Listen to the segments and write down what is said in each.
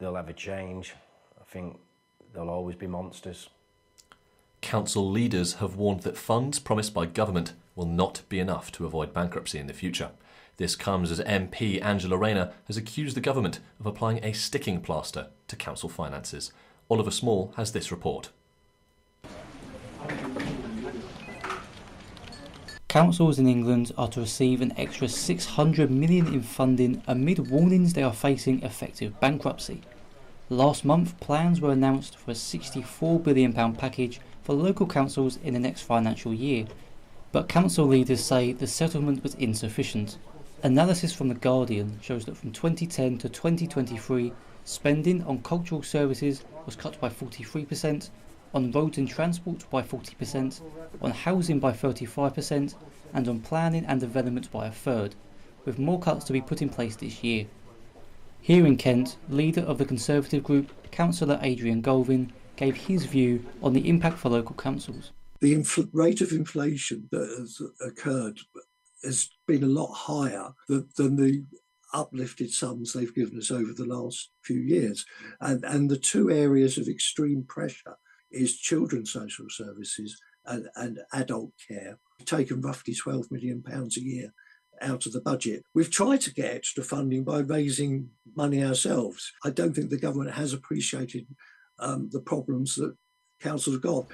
they'll ever change. I think there'll always be monsters. Council leaders have warned that funds promised by government will not be enough to avoid bankruptcy in the future. This comes as MP Angela Rayner has accused the government of applying a sticking plaster to council finances. Oliver Small has this report. Councils in England are to receive an extra £600 million in funding amid warnings they are facing effective bankruptcy. Last month, plans were announced for a £64 billion package for local councils in the next financial year, but council leaders say the settlement was insufficient. Analysis from The Guardian shows that from 2010 to 2023, spending on cultural services was cut by 43%, on roads and transport by 40%, on housing by 35%, and on planning and development by a third, with more cuts to be put in place this year. Here in Kent, leader of the Conservative group, Councillor Adrian Galvin, gave his view on the impact for local councils. The rate of inflation that has occurred has been a lot higher than the uplifted sums they've given us over the last few years. And the two areas of extreme pressure is children's social services and adult care. We've taken roughly £12 million a year out of the budget. We've tried to get extra funding by raising money ourselves. I don't think the government has appreciated the problems that councils have got.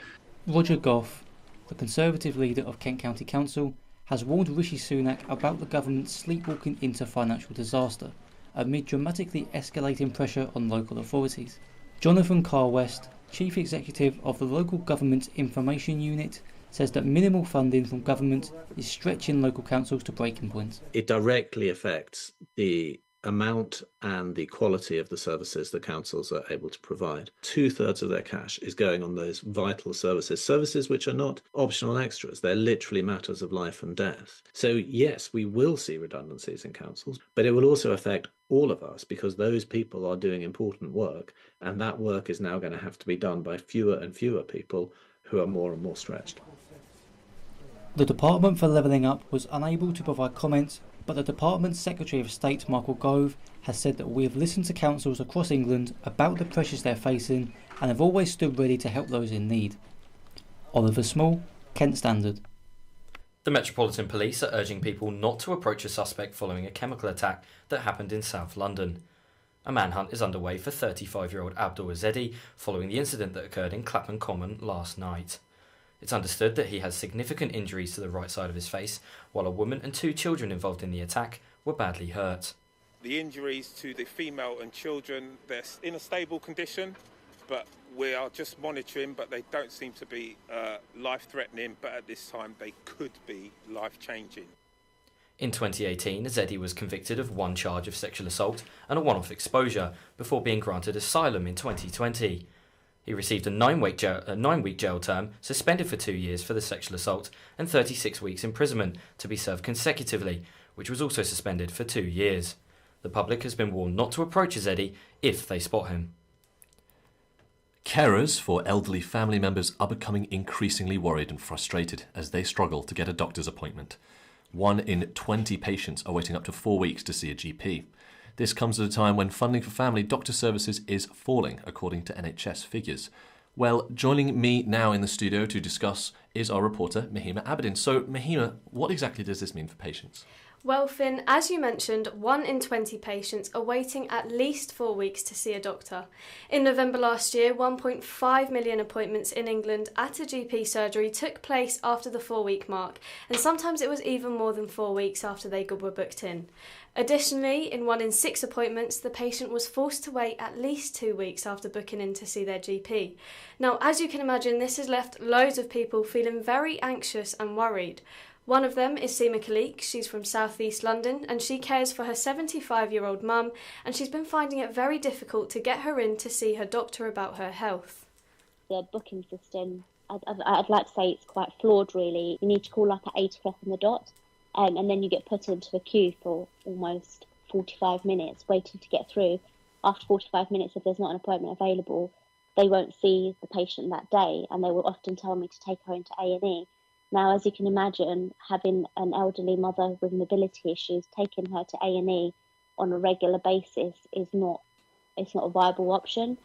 Roger Gough, the Conservative leader of Kent County Council, has warned Rishi Sunak about the government sleepwalking into financial disaster amid dramatically escalating pressure on local authorities. Jonathan Carr-West, Chief Executive of the Local Government Information Unit, says that minimal funding from government is stretching local councils to breaking point. It directly affects the amount and the quality of the services that councils are able to provide. 2/3 of their cash is going on those vital services which are not optional extras. They're literally matters of life and death. So yes, we will see redundancies in councils, but it will also affect all of us because those people are doing important work, and that work is now going to have to be done by fewer and fewer people who are more and more stretched. The Department for Levelling Up was unable to provide comment, but the Department's Secretary of State, Michael Gove, has said that we have listened to councils across England about the pressures they're facing and have always stood ready to help those in need. Oliver Small, Kent Standard. The Metropolitan Police are urging people not to approach a suspect following a chemical attack that happened in South London. A manhunt is underway for 35-year-old Abdul Azedi following the incident that occurred in Clapham Common last night. It's understood that he has significant injuries to the right side of his face, while a woman and 2 children involved in the attack were badly hurt. The injuries to the female and children, they're in a stable condition, but we are just monitoring, but they don't seem to be life-threatening, but at this time they could be life-changing. In 2018, Azedi was convicted of 1 charge of sexual assault and a one-off exposure before being granted asylum in 2020. He received a 9-week jail term, suspended for 2 years for the sexual assault, and 36 weeks imprisonment to be served consecutively, which was also suspended for 2 years. The public has been warned not to approach Azedi if they spot him. Carers for elderly family members are becoming increasingly worried and frustrated as they struggle to get a doctor's appointment. 1 in 20 patients are waiting up to 4 weeks to see a GP. This comes at a time when funding for family doctor services is falling, according to NHS figures. Well, joining me now in the studio to discuss is our reporter, Mahima Abedin. So, Mahima, what exactly does this mean for patients? Well, Finn, as you mentioned, 1 in 20 patients are waiting at least 4 weeks to see a doctor. In November last year, 1.5 million appointments in England at a GP surgery took place after the 4-week mark, and sometimes it was even more than 4 weeks after they were booked in. Additionally, in 1 in 6 appointments, the patient was forced to wait at least 2 weeks after booking in to see their GP. Now, as you can imagine, this has left loads of people feeling very anxious and worried. One of them is Seema Khalik. She's from South East London and she cares for her 75-year-old mum, and she's been finding it very difficult to get her in to see her doctor about her health. The booking system, I'd like to say it's quite flawed really. You need to call up at 8 o'clock on the dot and then you get put into a queue for almost 45 minutes waiting to get through. After 45 minutes, if there's not an appointment available, they won't see the patient that day and they will often tell me to take her into A&E. Now, as you can imagine, having an elderly mother with mobility issues, taking her to A&E on a regular basis is not it's not a viable option.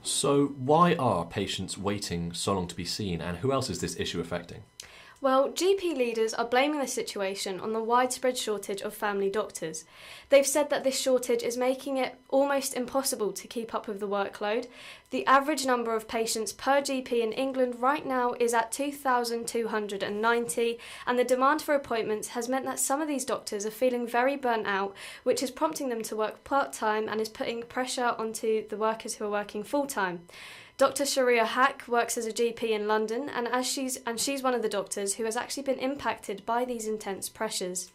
So why are patients waiting so long to be seen, and who else is this issue affecting? Well, GP leaders are blaming the situation on the widespread shortage of family doctors. They've said that this shortage is making it almost impossible to keep up with the workload. The average number of patients per GP in England right now is at 2,290, and the demand for appointments has meant that some of these doctors are feeling very burnt out, which is prompting them to work part-time and is putting pressure onto the workers who are working full-time. Dr. Sharia Hack works as a GP in London, and she's one of the doctors who has actually been impacted by these intense pressures.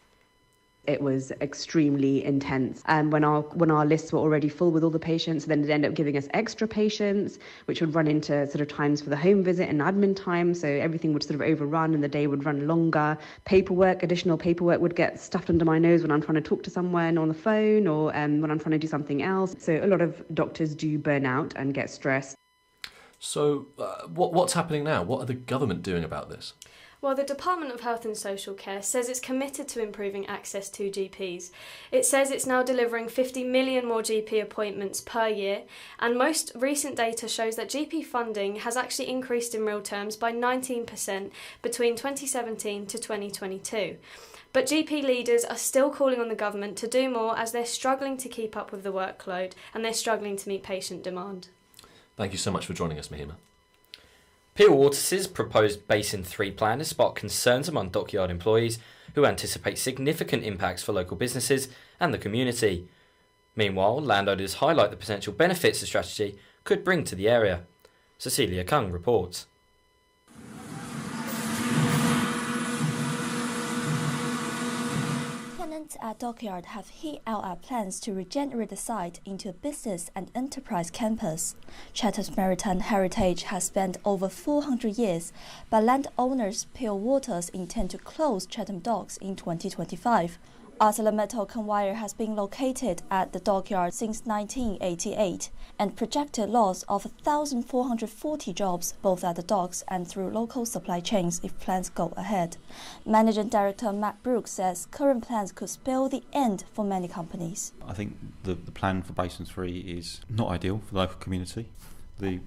It was extremely intense. And when our lists were already full with all the patients, then it ended up giving us extra patients, which would run into sort of times for the home visit and admin time. So everything would sort of overrun and the day would run longer. Additional paperwork would get stuffed under my nose when I'm trying to talk to someone on the phone or when I'm trying to do something else. So a lot of doctors do burn out and get stressed. So what's happening now? What are the government doing about this? Well, the Department of Health and Social Care says it's committed to improving access to GPs. It says it's now delivering 50 million more GP appointments per year, and most recent data shows that GP funding has actually increased in real terms by 19% between 2017 to 2022. But GP leaders are still calling on the government to do more as they're struggling to keep up with the workload and they're struggling to meet patient demand. Thank you so much for joining us, Mahima. Peel Water's proposed Basin 3 plan has sparked concerns among dockyard employees who anticipate significant impacts for local businesses and the community. Meanwhile, landowners highlight the potential benefits the strategy could bring to the area. Cecilia Kung reports. Tenants at Dockyard have hit out at plans to regenerate the site into a business and enterprise campus. Chatham's maritime heritage has spanned over 400 years, but landowners Peel Waters intend to close Chatham Docks in 2025. ArcelorMittal conveyor has been located at the dockyard since 1988 and projected loss of 1,440 jobs both at the docks and through local supply chains if plans go ahead. Managing Director Matt Brooks says current plans could spell the end for many companies. I think the plan for Basin 3 is not ideal for the local community. The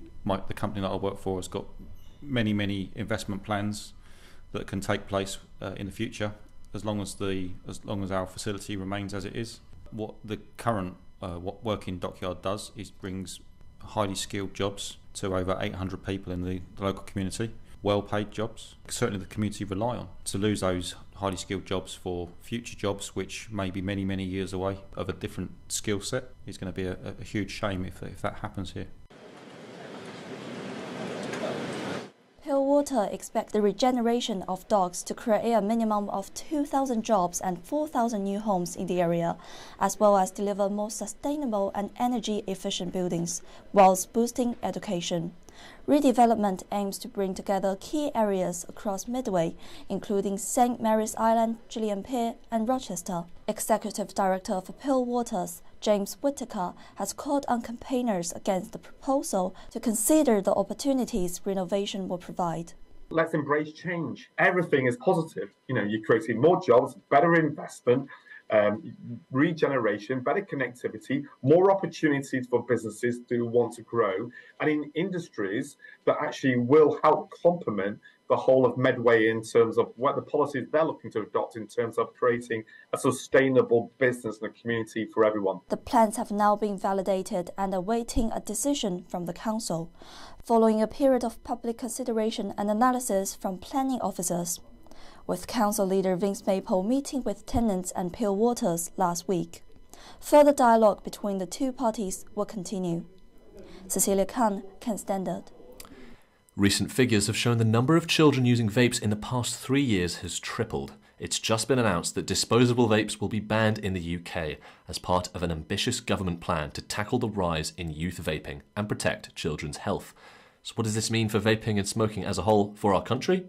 company that I work for has got many investment plans that can take place in the future. As long as our facility remains as it is. What the current working dockyard does is brings highly skilled jobs to over 800 people in the local community, well-paid jobs. Certainly the community rely on. To lose those highly skilled jobs for future jobs, which may be many years away of a different skill set, is going to be a huge shame if that happens here. Peel Water expects the regeneration of docks to create a minimum of 2,000 jobs and 4,000 new homes in the area, as well as deliver more sustainable and energy-efficient buildings, whilst boosting education. Redevelopment aims to bring together key areas across Midway, including St Mary's Island, Gillian Pier and Rochester. Executive Director for Peel Waters, James Whittaker, has called on campaigners against the proposal to consider the opportunities renovation will provide. Let's embrace change. Everything is positive. You're creating more jobs, better investment, regeneration, better connectivity, more opportunities for businesses to want to grow, and in industries that actually will help complement the whole of Medway in terms of what the policies they're looking to adopt in terms of creating a sustainable business and a community for everyone. The plans have now been validated and are awaiting a decision from the council, following a period of public consideration and analysis from planning officers, with council leader Vince Maple meeting with tenants and Peel Waters last week. Further dialogue between the two parties will continue. Cecilia Khan, Kent Standard. Recent figures have shown the number of children using vapes in the past 3 years has tripled. It's just been announced that disposable vapes will be banned in the UK as part of an ambitious government plan to tackle the rise in youth vaping and protect children's health. So what does this mean for vaping and smoking as a whole for our country?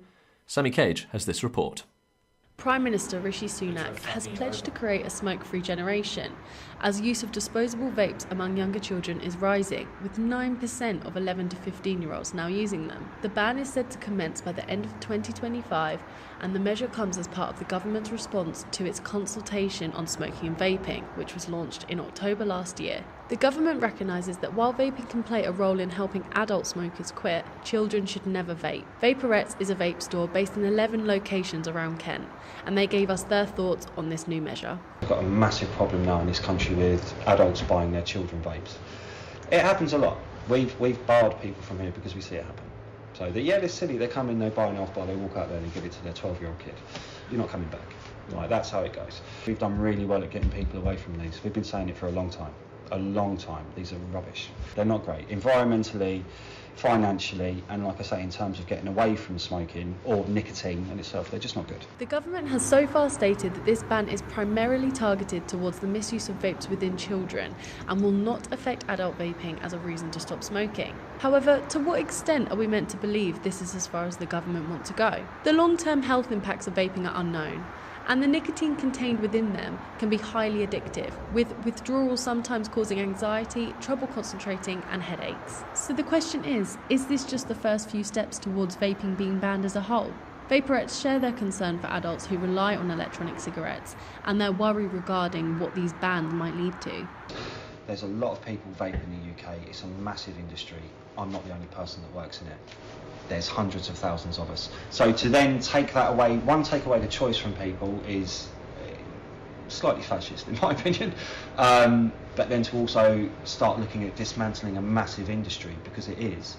Sammy Cage has this report. Prime Minister Rishi Sunak has pledged to create a smoke-free generation as use of disposable vapes among younger children is rising, with 9% of 11 to 15-year-olds now using them. The ban is said to commence by the end of 2025, and the measure comes as part of the government's response to its consultation on smoking and vaping, which was launched in October last year. The government recognises that while vaping can play a role in helping adult smokers quit, children should never vape. Vaporettes is a vape store based in 11 locations around Kent, and they gave us their thoughts on this new measure. We've got a massive problem now in this country with adults buying their children vapes. It happens a lot. We've barred people from here because we see it happen. So they're silly, they come in, they buy an half bar, they walk out there and give it to their 12-year-old kid. You're not coming back. Right, that's how it goes. We've done really well at getting people away from these. We've been saying it for a long time. These are rubbish. They're not great. Environmentally, financially, and like I say, in terms of getting away from smoking or nicotine in itself, they're just not good. The government has so far stated that this ban is primarily targeted towards the misuse of vapes within children and will not affect adult vaping as a reason to stop smoking. However, to what extent are we meant to believe this is as far as the government want to go? The long-term health impacts of vaping are unknown, and the nicotine contained within them can be highly addictive, with withdrawal sometimes causing anxiety, trouble concentrating and headaches. So the question is this just the first few steps towards vaping being banned as a whole? Vaporettes share their concern for adults who rely on electronic cigarettes and their worry regarding what these bans might lead to. There's a lot of people vape in the UK. It's a massive industry. I'm not the only person that works in it. There's hundreds of thousands of us. So to then take that away, take away the choice from people is slightly fascist in my opinion. But then to also start looking at dismantling a massive industry, because it is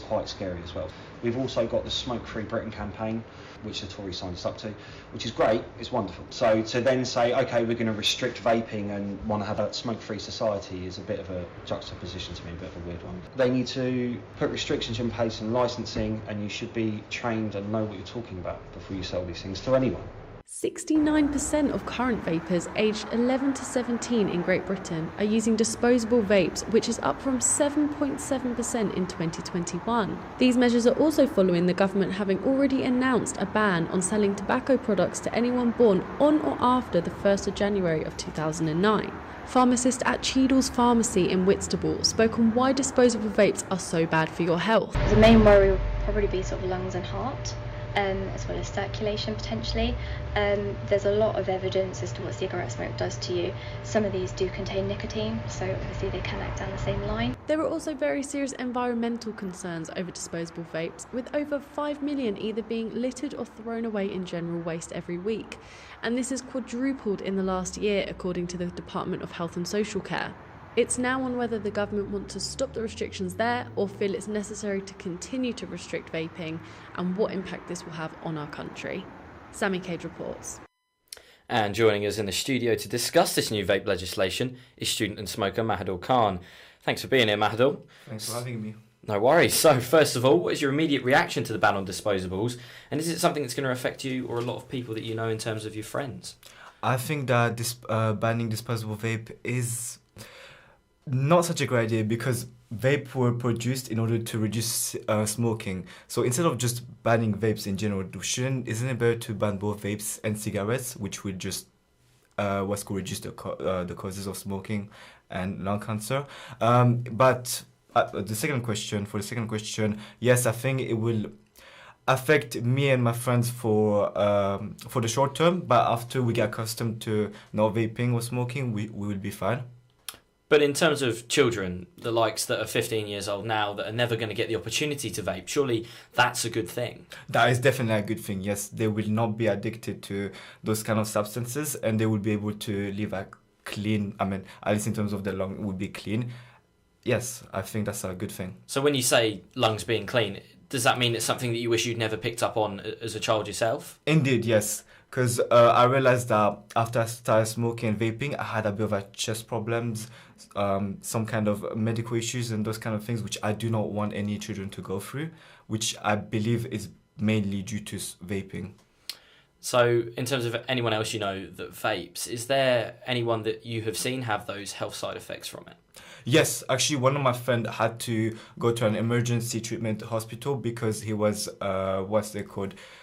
quite scary as well. We've also got the Smoke Free Britain campaign, which the Tories signed us up to, which is great, it's wonderful. So to then say, okay, we're going to restrict vaping and want to have a smoke-free society is a bit of a juxtaposition to me, a bit of a weird one. They need to put restrictions in place and licensing, and you should be trained and know what you're talking about before you sell these things to anyone. 69% of current vapers aged 11 to 17 in Great Britain are using disposable vapes, which is up from 7.7% in 2021. These measures are also following the government having already announced a ban on selling tobacco products to anyone born on or after the 1st of January of 2009. Pharmacist at Cheadle's Pharmacy in Whitstable spoke on why disposable vapes are so bad for your health. The main worry will probably be sort of lungs and heart. As well as circulation potentially. There's a lot of evidence as to what cigarette smoke does to you. Some of these do contain nicotine, so obviously they can act down the same line. There are also very serious environmental concerns over disposable vapes, with over 5 million either being littered or thrown away in general waste every week. And this has quadrupled in the last year, according to the Department of Health and Social Care. It's now on whether the government wants to stop the restrictions there or feel it's necessary to continue to restrict vaping and what impact this will have on our country. Sammy Cade reports. And joining us in the studio to discuss this new vape legislation is student and smoker Mahadul Khan. Thanks for being here, Mahadul. Thanks for having me. No worries. So first of all, what is your immediate reaction to the ban on disposables? And is it something that's going to affect you or a lot of people that you know in terms of your friends? I think that banning disposable vape is not such a great idea because vape were produced in order to reduce smoking. So instead of just banning vapes in general, isn't it better to ban both vapes and cigarettes, which would just could reduce the causes of smoking and lung cancer? But the second question, yes, I think it will affect me and my friends for the short term. But after we get accustomed to not vaping or smoking, we will be fine. But in terms of children, the likes that are 15 years old now that are never going to get the opportunity to vape, surely that's a good thing. That is definitely a good thing, yes. They will not be addicted to those kind of substances and they will be able to live a clean, at least in terms of their lung, would be clean. Yes, I think that's a good thing. So when you say lungs being clean, does that mean it's something that you wish you'd never picked up on as a child yourself? Indeed, yes. Because I realized that after I started smoking and vaping, I had a bit of chest problems, some kind of medical issues and those kind of things, which I do not want any children to go through, which I believe is mainly due to vaping. So in terms of anyone else you know that vapes, is there anyone that you have seen have those health side effects from it? Yes, actually one of my friends had to go to an emergency treatment hospital because he was,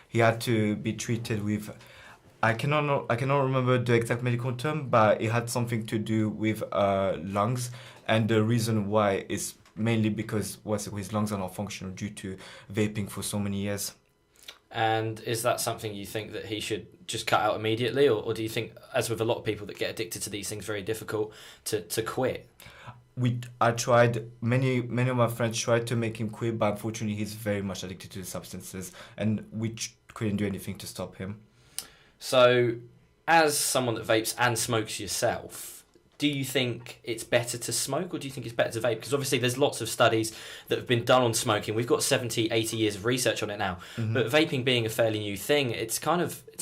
he had to be treated with, I cannot remember the exact medical term, but it had something to do with lungs, and the reason why is mainly because his lungs are not functional due to vaping for so many years. And is that something you think that he should just cut out immediately, or do you think, as with a lot of people that get addicted to these things, very difficult to quit? I tried, many of my friends tried to make him quit, but unfortunately he's very much addicted to the substances, and we couldn't do anything to stop him. So, as someone that vapes and smokes yourself, do you think it's better to smoke, or do you think it's better to vape? Because obviously there's lots of studies that have been done on smoking. We've got 70, 80 years of research on it now. Mm-hmm. But vaping being a fairly new thing, it's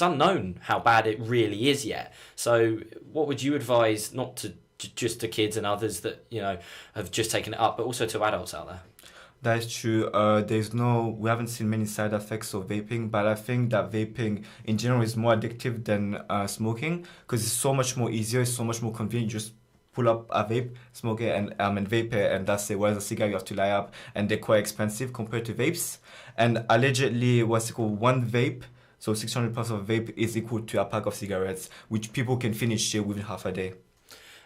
unknown how bad it really is yet. So what would you advise, not to just to kids and others that, you know, have just taken it up, but also to adults out there? That is true. We haven't seen many side effects of vaping, but I think that vaping in general is more addictive than smoking, because it's so much more easier, it's so much more convenient. You just pull up a vape, smoke it, and vape it, and that's it. Whereas a cigar, you have to light up, and they're quite expensive compared to vapes. And allegedly, one vape, so 600 pounds of vape, is equal to a pack of cigarettes, which people can finish within half a day.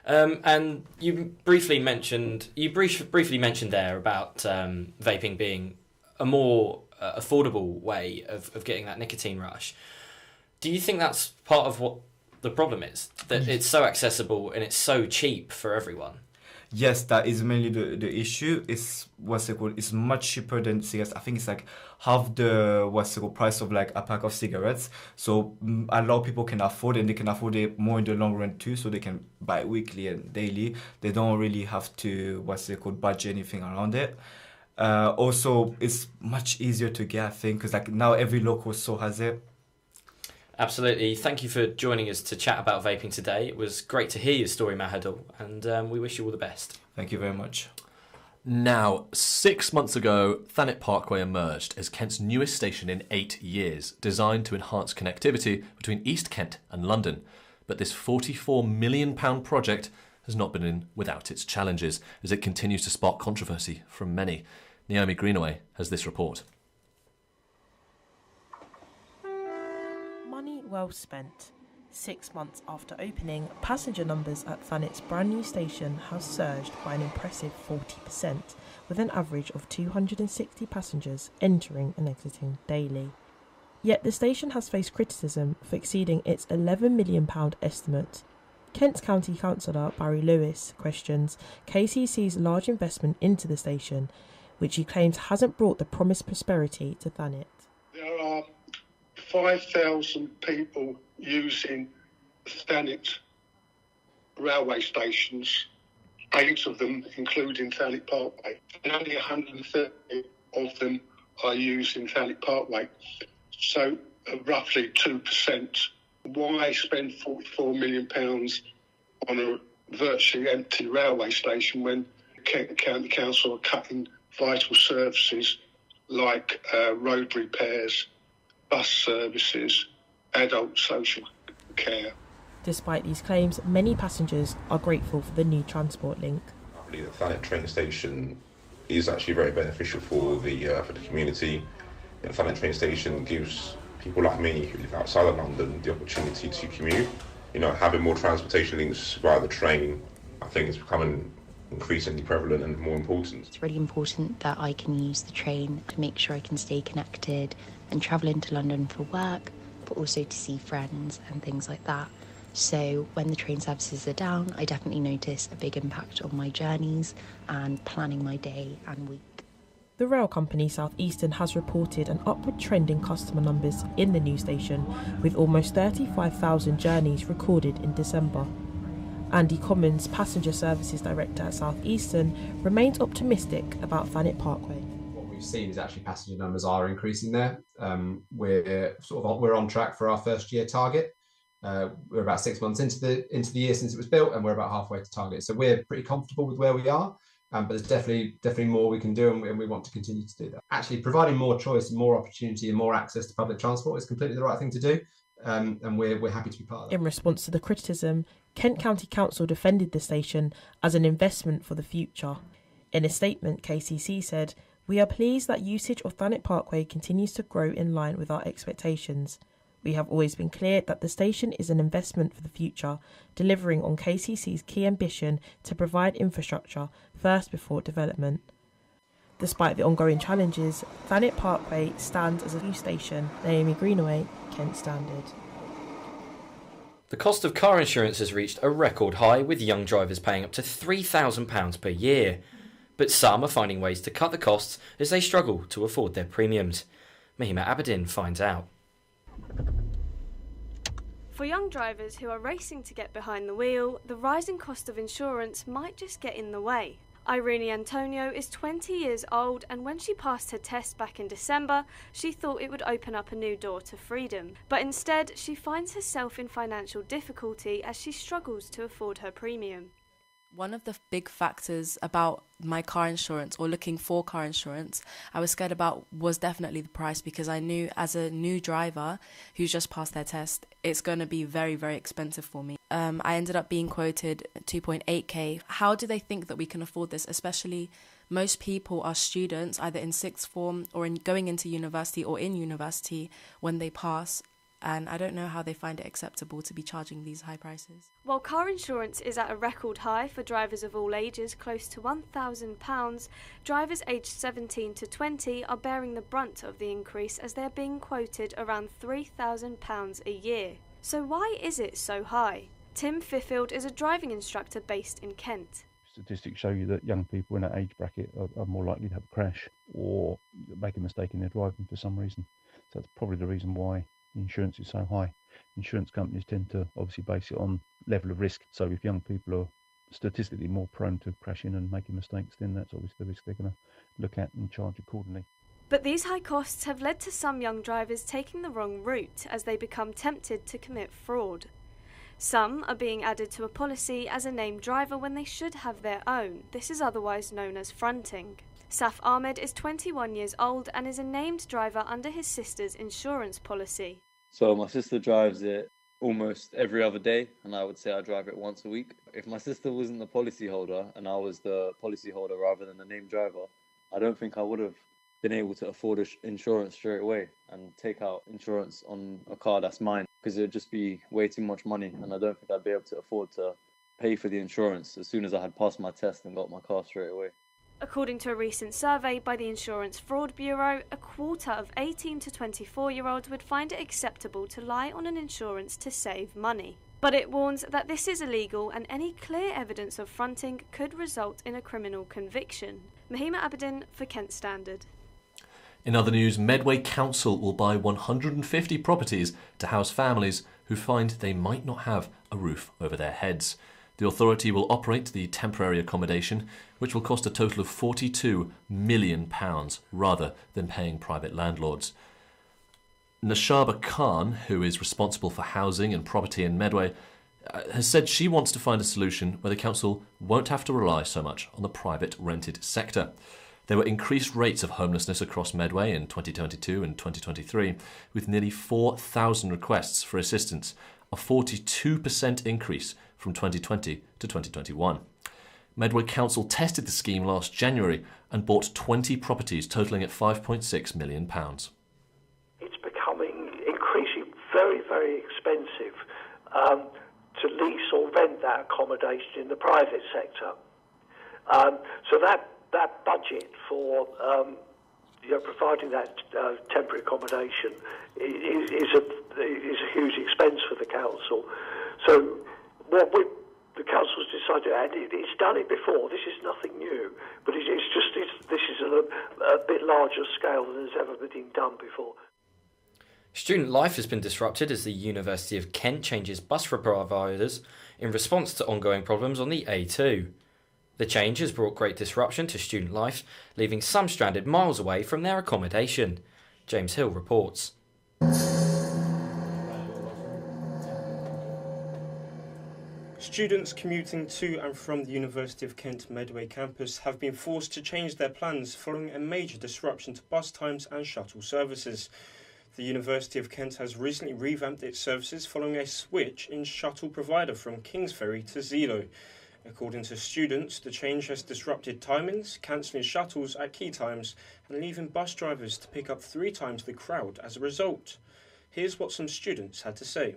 And you briefly mentioned there about vaping being a more affordable way of getting that nicotine rush. Do you think that's part of what the problem is? That it's so accessible and it's so cheap for everyone? Yes, that is mainly the issue. It's it's much cheaper than cigarettes. I think it's like half the price of like a pack of cigarettes. So a lot of people can afford it, and they can afford it more in the long run too. So they can buy it weekly and daily. They don't really have to budget anything around it. Also, it's much easier to get, I think, because like now every local store has it. Absolutely. Thank you for joining us to chat about vaping today. It was great to hear your story, Mahadul, and we wish you all the best. Thank you very much. Now, 6 months ago, Thanet Parkway emerged as Kent's newest station in 8 years, designed to enhance connectivity between East Kent and London. But this £44 million project has not been without its challenges, as it continues to spark controversy from many. Naomi Greenaway has this report. Well spent. 6 months after opening, passenger numbers at Thanet's brand new station have surged by an impressive 40%, with an average of 260 passengers entering and exiting daily. Yet the station has faced criticism for exceeding its £11 million estimate. Kent County Councillor Barry Lewis questions KCC's large investment into the station, which he claims hasn't brought the promised prosperity to Thanet. There are 5,000 people using Thanet railway stations, 8 of them including Thanet Parkway, and only 130 of them are used in Thanet Parkway. So roughly 2%. Why spend £44 million on a virtually empty railway station when Kent County Council are cutting vital services like road repairs, bus services, adult social care? Despite these claims, many passengers are grateful for the new transport link. I believe the Thanet train station is actually very beneficial for the community. The Thanet train station gives people like me who live outside of London the opportunity to commute. You know, having more transportation links via the train, I think, is becoming increasingly prevalent and more important. It's really important that I can use the train to make sure I can stay connected and travel into London for work, but also to see friends and things like that. So when the train services are down, I definitely notice a big impact on my journeys and planning my day and week. The rail company South Eastern has reported an upward trend in customer numbers in the new station, with almost 35,000 journeys recorded in December. Andy Commons, Passenger Services Director at South Eastern, remains optimistic about Thanet Parkway. What we've seen is actually passenger numbers are increasing there. We're on track for our first year target. We're about 6 months into the year since it was built, and we're about halfway to target. So we're pretty comfortable with where we are. But there's definitely more we can do, and we want to continue to do that. Actually, providing more choice, more opportunity, and more access to public transport is completely the right thing to do, and we're happy to be part of that. In response to the criticism, Kent County Council defended the station as an investment for the future. In a statement, KCC said, "We are pleased that usage of Thanet Parkway continues to grow in line with our expectations. We have always been clear that the station is an investment for the future, delivering on KCC's key ambition to provide infrastructure first before development." Despite the ongoing challenges, Thanet Parkway stands as a new station. Naomi Greenaway, Kent Standard. The cost of car insurance has reached a record high, with young drivers paying up to £3,000 per year. But some are finding ways to cut the costs as they struggle to afford their premiums. Mahima Abedin finds out. For young drivers who are racing to get behind the wheel, the rising cost of insurance might just get in the way. Irene Antonio is 20 years old, and when she passed her test back in December, she thought it would open up a new door to freedom. But instead, she finds herself in financial difficulty as she struggles to afford her premium. One of the big factors about my car insurance, or looking for car insurance, I was scared about was definitely the price, because I knew as a new driver who's just passed their test, it's going to be very, very expensive for me. I ended up being quoted 2.8k. How do they think that we can afford this? Especially most people are students, either in sixth form or going into university or in university when they pass. And I don't know how they find it acceptable to be charging these high prices. While car insurance is at a record high for drivers of all ages, close to £1,000, drivers aged 17 to 20 are bearing the brunt of the increase, as they are being quoted around £3,000 a year. So why is it so high? Tim Fiffield is a driving instructor based in Kent. Statistics show you that young people in that age bracket are more likely to have a crash or make a mistake in their driving for some reason. So that's probably the reason why insurance is so high. Insurance companies tend to obviously base it on level of risk. So if young people are statistically more prone to crashing and making mistakes, then that's obviously the risk they're going to look at and charge accordingly. But these high costs have led to some young drivers taking the wrong route as they become tempted to commit fraud. Some are being added to a policy as a named driver when they should have their own. This is otherwise known as fronting. Saf Ahmed is 21 years old and is a named driver under his sister's insurance policy. So my sister drives it almost every other day, and I would say I drive it once a week. If my sister wasn't the policy holder and I was the policy holder rather than the named driver, I don't think I would have been able to afford insurance straight away and take out insurance on a car that's mine, because it would just be way too much money, and I don't think I'd be able to afford to pay for the insurance as soon as I had passed my test and got my car straight away. According to a recent survey by the Insurance Fraud Bureau, a quarter of 18 to 24-year-olds would find it acceptable to lie on an insurance to save money. But it warns that this is illegal, and any clear evidence of fronting could result in a criminal conviction. Mahima Abedin for Kent Standard. In other news, Medway Council will buy 150 properties to house families who find they might not have a roof over their heads. The authority will operate the temporary accommodation, which will cost a total of £42 million rather than paying private landlords. Nashaba Khan, who is responsible for housing and property in Medway, has said she wants to find a solution where the council won't have to rely so much on the private rented sector. There were increased rates of homelessness across Medway in 2022 and 2023, with nearly 4,000 requests for assistance, a 42% increase from 2020 to 2021. Medway Council tested the scheme last January and bought 20 properties totalling at £5.6 million. It's becoming increasingly very, very expensive to lease or rent that accommodation in the private sector. So that budget for providing that temporary accommodation is a huge expense for the council. So what the council's decided, and it's done it before, this is nothing new, but this is a bit larger scale than has ever been done before. Student life has been disrupted as the University of Kent changes bus providers in response to ongoing problems on the A2. The change has brought great disruption to student life, leaving some stranded miles away from their accommodation. James Hill reports. Students commuting to and from the University of Kent Medway campus have been forced to change their plans following a major disruption to bus times and shuttle services. The University of Kent has recently revamped its services following a switch in shuttle provider from Kingsferry to Zelo. According to students, the change has disrupted timings, cancelling shuttles at key times and leaving bus drivers to pick up 3 times the crowd as a result. Here's what some students had to say.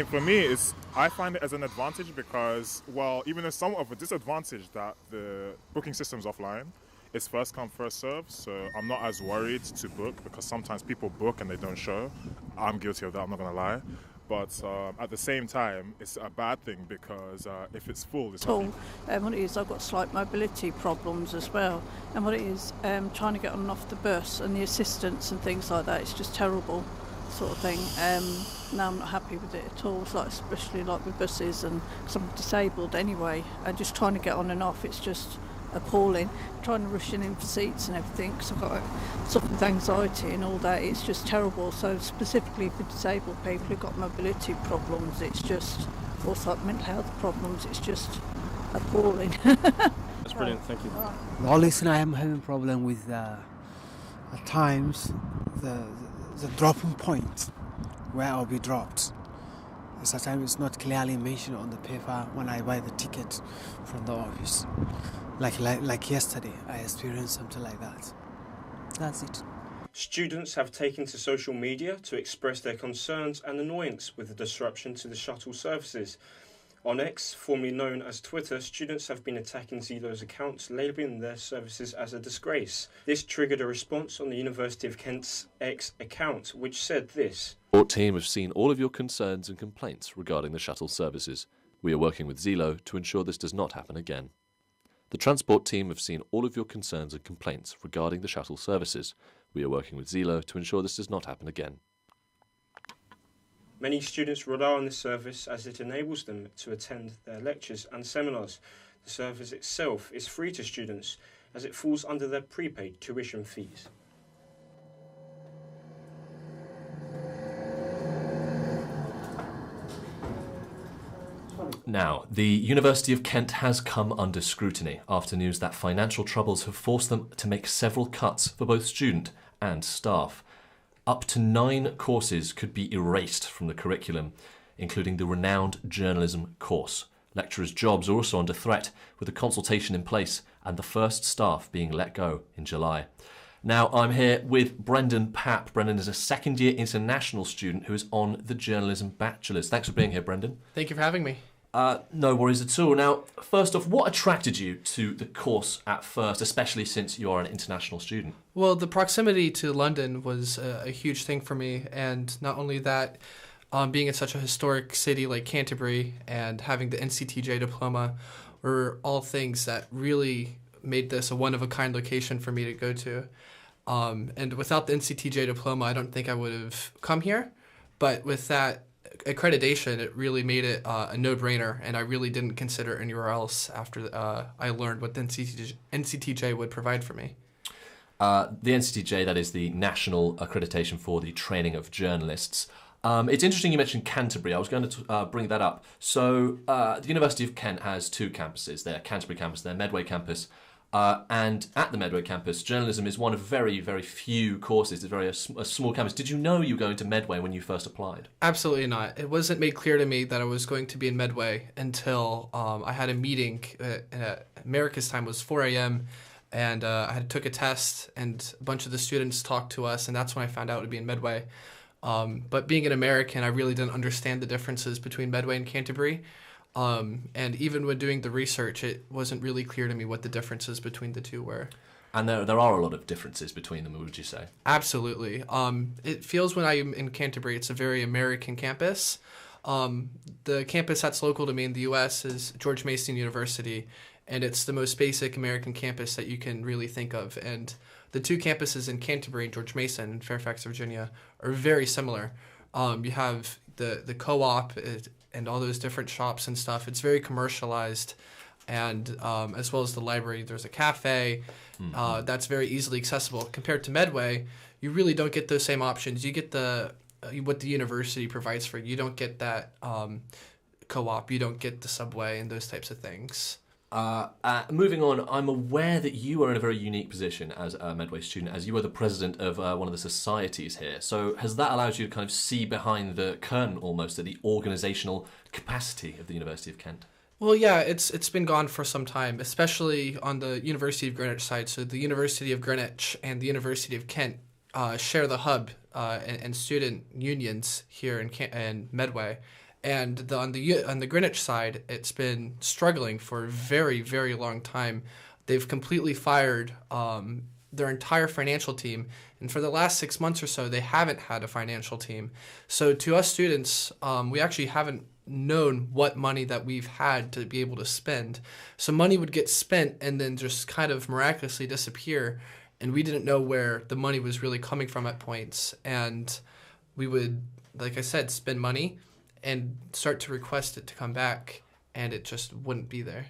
For me, I find it as an advantage because, well, even though somewhat of a disadvantage that the booking system's offline, it's first come, first serve, so I'm not as worried to book because sometimes people book and they don't show. I'm guilty of that, I'm not going to lie. But at the same time, it's a bad thing because if it's full, it's What it is, I've got slight mobility problems as well. And what it is, trying to get on and off the bus and the assistants and things like that, it's just terrible sort of thing. No, I'm not happy with it at all. It's like, especially like with buses, and because I'm disabled anyway, and just trying to get on and off, it's just appalling. Trying to rush in for seats and everything, because I've got suffered with anxiety and all that. It's just terrible. So specifically for disabled people who've got mobility problems, it's just also like mental health problems. It's just appalling. That's brilliant. Thank you. The only thing I am having problem with at times the dropping point where I'll be dropped. Sometimes it's not clearly mentioned on the paper when I buy the ticket from the office. Like yesterday, I experienced something like that. That's it. Students have taken to social media to express their concerns and annoyance with the disruption to the shuttle services. On X, formerly known as Twitter, students have been attacking Zelo's accounts, labelling their services as a disgrace. This triggered a response on the University of Kent's X account, which said this. The support team have seen all of your concerns and complaints regarding the shuttle services. We are working with Zelo to ensure this does not happen again. The transport team have seen all of your concerns and complaints regarding the shuttle services. We are working with Zelo to ensure this does not happen again. Many students rely on this service as it enables them to attend their lectures and seminars. The service itself is free to students as it falls under their prepaid tuition fees. Now, the University of Kent has come under scrutiny after news that financial troubles have forced them to make several cuts for both student and staff. Up to 9 courses could be erased from the curriculum, including the renowned journalism course. Lecturers' jobs are also under threat, with a consultation in place and the first staff being let go in July. Now, I'm here with Brendan Papp. Brendan is a second-year international student who is on the Journalism Bachelor's. Thanks for being here, Brendan. Thank you for having me. No worries at all. Now, first off, what attracted you to the course at first, especially since you're an international student? Well, the proximity to London was a huge thing for me, and not only that, being in such a historic city like Canterbury and having the NCTJ diploma were all things that really made this a one-of-a-kind location for me to go to. And without the NCTJ diploma, I don't think I would have come here, but with that accreditation, it really made it a no-brainer, and I really didn't consider anywhere else after I learned what the NCTJ would provide for me. The NCTJ, that is the National Accreditation for the Training of Journalists. It's interesting you mentioned Canterbury. I was going to bring that up. So the University of Kent has 2 campuses. Their Canterbury campus, their Medway campus. And at the Medway campus, journalism is one of very, very few courses. It's a small campus. Did you know you were going to Medway when you first applied? Absolutely not. It wasn't made clear to me that I was going to be in Medway until I had a meeting. America's time was 4 a.m. and I took a test, and a bunch of the students talked to us, and that's when I found out it would be in Medway. But being an American, I really didn't understand the differences between Medway and Canterbury. And even when doing the research, it wasn't really clear to me what the differences between the two were. And there are a lot of differences between them, would you say? Absolutely. It feels when I'm in Canterbury, it's a very American campus. The campus that's local to me in the U.S. is George Mason University, and it's the most basic American campus that you can really think of. And the 2 campuses in Canterbury and George Mason in Fairfax, Virginia, are very similar. You have the co-op and all those different shops and stuff. It's very commercialized, and as well as the library, there's a cafe that's very easily accessible. Compared to Medway, you really don't get those same options. You get what the university provides for you. You don't get that co-op. You don't get the subway and those types of things. Moving on, I'm aware that you are in a very unique position as a Medway student, as you are the president of one of the societies here. So has that allowed you to kind of see behind the curtain almost at the organisational capacity of the University of Kent? Well, yeah, it's been gone for some time, especially on the University of Greenwich side. So the University of Greenwich and the University of Kent share the hub and student unions here in Medway. And on the Greenwich side, it's been struggling for a very, very long time. They've completely fired their entire financial team. And for the last 6 months or so, they haven't had a financial team. So to us students, we actually haven't known what money that we've had to be able to spend. So money would get spent and then just kind of miraculously disappear. And we didn't know where the money was really coming from at points. And we would, like I said, spend money and start to request it to come back, and it just wouldn't be there.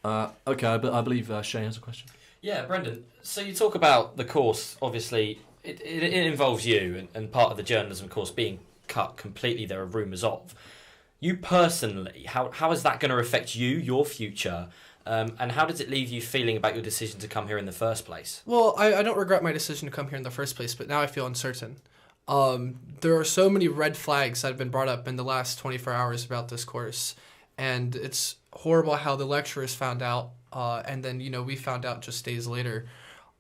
Okay, I believe Shay has a question. Yeah, Brendan, so you talk about the course, obviously, it involves you and part of the journalism course being cut completely, there are rumours of. You personally, how is that going to affect you, your future, and how does it leave you feeling about your decision to come here in the first place? Well, I don't regret my decision to come here in the first place, but now I feel uncertain. There are so many red flags that have been brought up in the last 24 hours about this course, and it's horrible how the lecturers found out, and then, we found out just days later.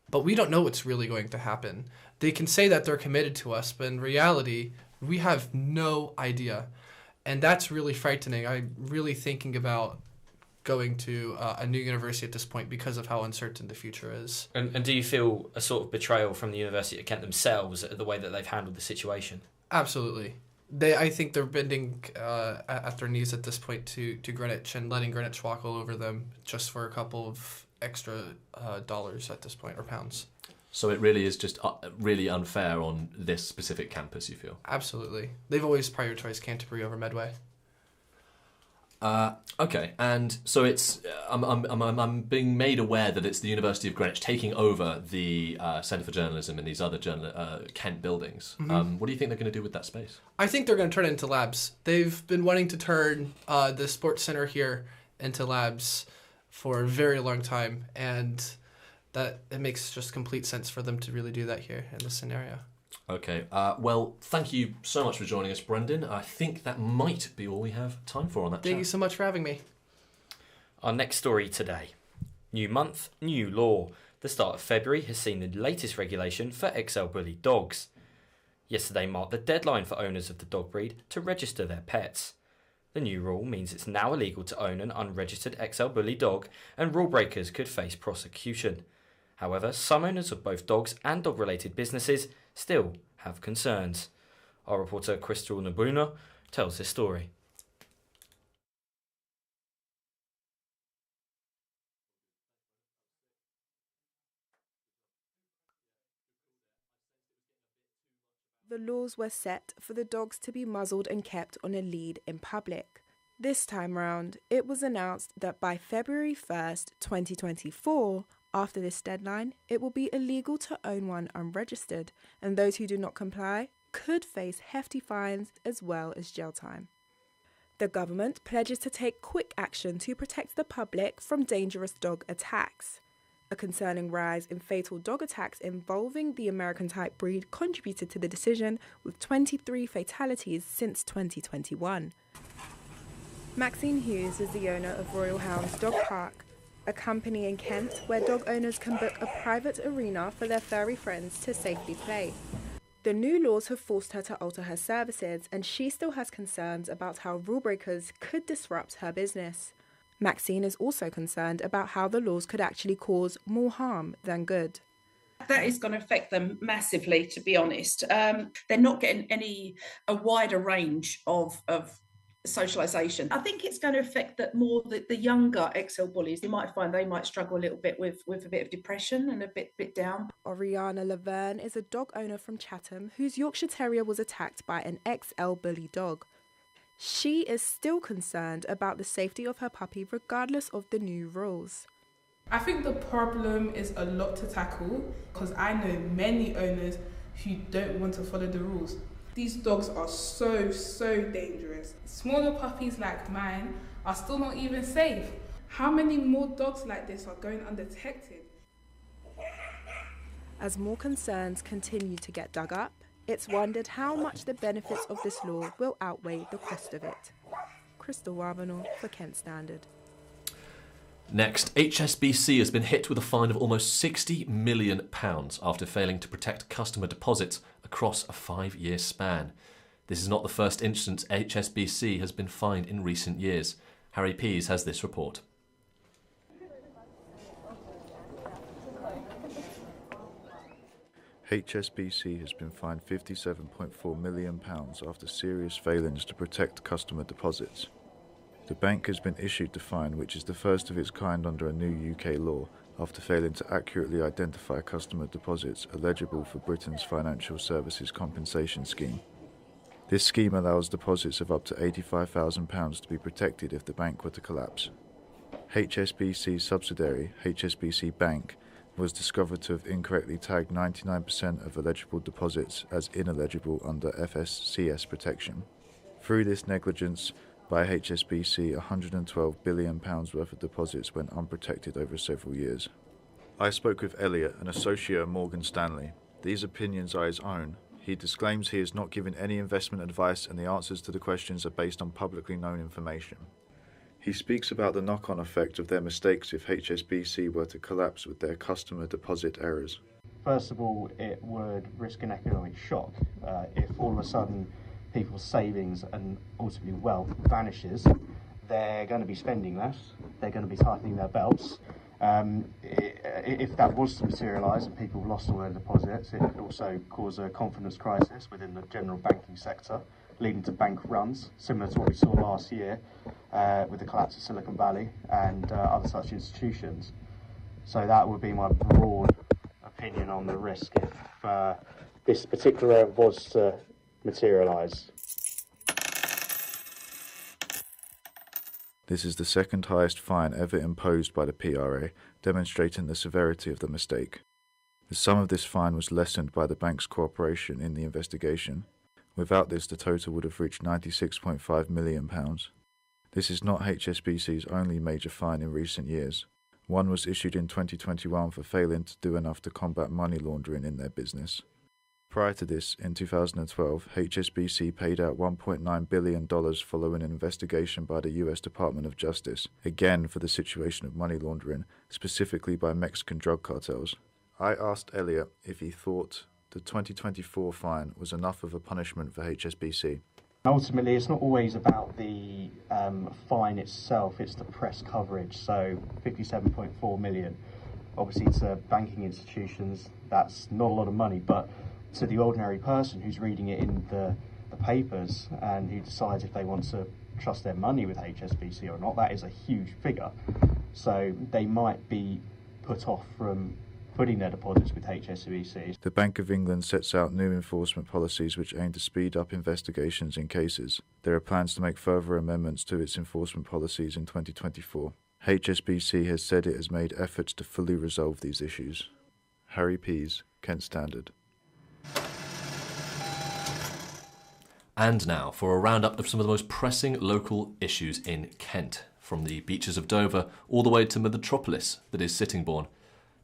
But we don't know what's really going to happen. They can say that they're committed to us, but in reality, we have no idea. And that's really frightening. I'm really thinking about going to a new university at this point because of how uncertain the future is. And do you feel a sort of betrayal from the University of Kent themselves at the way that they've handled the situation? Absolutely. I think they're bending at their knees at this point to Greenwich and letting Greenwich walk all over them just for a couple of extra dollars at this point, or pounds. So it really is just really unfair on this specific campus, you feel? Absolutely. They've always prioritized Canterbury over Medway. Okay, and so it's I'm being made aware that it's the University of Greenwich taking over the Centre for Journalism and these other Kent buildings. Mm-hmm. What do you think they're going to do with that space? I think they're going to turn it into labs. They've been wanting to turn the sports center here into labs for a very long time, and that it makes just complete sense for them to really do that here in this scenario. Okay, well, thank you so much for joining us, Brendan. I think that might be all we have time for on that chat. Thank you so much for having me. Our next story today. New month, new law. The start of February has seen the latest regulation for XL Bully dogs. Yesterday marked the deadline for owners of the dog breed to register their pets. The new rule means it's now illegal to own an unregistered XL Bully dog, and rule breakers could face prosecution. However, some owners of both dogs and dog-related businesses still have concerns. Our reporter Crystal Nabuna tells this story. The laws were set for the dogs to be muzzled and kept on a lead in public. This time round, it was announced that by February 1st, 2024, after this deadline, it will be illegal to own one unregistered, and those who do not comply could face hefty fines as well as jail time. The government pledges to take quick action to protect the public from dangerous dog attacks. A concerning rise in fatal dog attacks involving the American type breed contributed to the decision, with 23 fatalities since 2021. Maxine Hughes is the owner of Royal Hounds Dog Park, a company in Kent where dog owners can book a private arena for their furry friends to safely play. The new laws have forced her to alter her services, and she still has concerns about how rule breakers could disrupt her business. Maxine is also concerned about how the laws could actually cause more harm than good. That is going to affect them massively, to be honest. They're not getting a wider range of socialisation. I think it's going to affect that more the younger XL bullies. You might find they might struggle a little bit with a bit of depression and a bit down. Oriana Laverne is a dog owner from Chatham whose Yorkshire Terrier was attacked by an XL bully dog. She is still concerned about the safety of her puppy regardless of the new rules. I think the problem is a lot to tackle because I know many owners who don't want to follow the rules. These dogs are so dangerous. Smaller puppies like mine are still not even safe. How many more dogs like this are going undetected? As more concerns continue to get dug up, it's wondered how much the benefits of this law will outweigh the cost of it. Crystal Warbanow for Kent Standard. Next, HSBC has been hit with a fine of almost £60 million after failing to protect customer deposits across a 5-year span. This is not the first instance HSBC has been fined in recent years. Harry Pease has this report. HSBC has been fined £57.4 million after serious failings to protect customer deposits. The bank has been issued the fine, which is the first of its kind under a new UK law, after failing to accurately identify customer deposits eligible for Britain's Financial Services Compensation Scheme. This scheme allows deposits of up to £85,000 to be protected if the bank were to collapse. HSBC's subsidiary, HSBC Bank, was discovered to have incorrectly tagged 99% of eligible deposits as ineligible under FSCS protection. Through this negligence by HSBC, £112 billion worth of deposits went unprotected over several years. I spoke with Elliot, an associate at Morgan Stanley. These opinions are his own. He disclaims he has not given any investment advice and the answers to the questions are based on publicly known information. He speaks about the knock-on effect of their mistakes if HSBC were to collapse with their customer deposit errors. First of all, it would risk an economic shock. If all of a sudden people's savings and ultimately wealth vanishes, they're going to be spending less, they're going to be tightening their belts. If that was to materialise and people lost all their deposits, it could also cause a confidence crisis within the general banking sector, leading to bank runs, similar to what we saw last year with the collapse of Silicon Valley and other such institutions. So that would be my broad opinion on the risk if this particular error was to materialise. This is the second highest fine ever imposed by the PRA, demonstrating the severity of the mistake. The sum of this fine was lessened by the bank's cooperation in the investigation. Without this, the total would have reached £96.5 million. This is not HSBC's only major fine in recent years. One was issued in 2021 for failing to do enough to combat money laundering in their business. Prior to this, in 2012, HSBC paid out $1.9 billion following an investigation by the US Department of Justice, again for the situation of money laundering, specifically by Mexican drug cartels. I asked Elliot if he thought the 2024 fine was enough of a punishment for HSBC. Ultimately, it's not always about the fine itself, it's the press coverage. So 57.4 million, obviously to banking institutions, that's not a lot of money, but to the ordinary person who's reading it in the papers and who decides if they want to trust their money with HSBC or not, that is a huge figure. So they might be put off from putting their deposits with HSBC. The Bank of England sets out new enforcement policies which aim to speed up investigations in cases. There are plans to make further amendments to its enforcement policies in 2024. HSBC has said it has made efforts to fully resolve these issues. Harry Pease, Kent Standard. And now for a roundup of some of the most pressing local issues in Kent, from the beaches of Dover all the way to the metropolis that is Sittingbourne.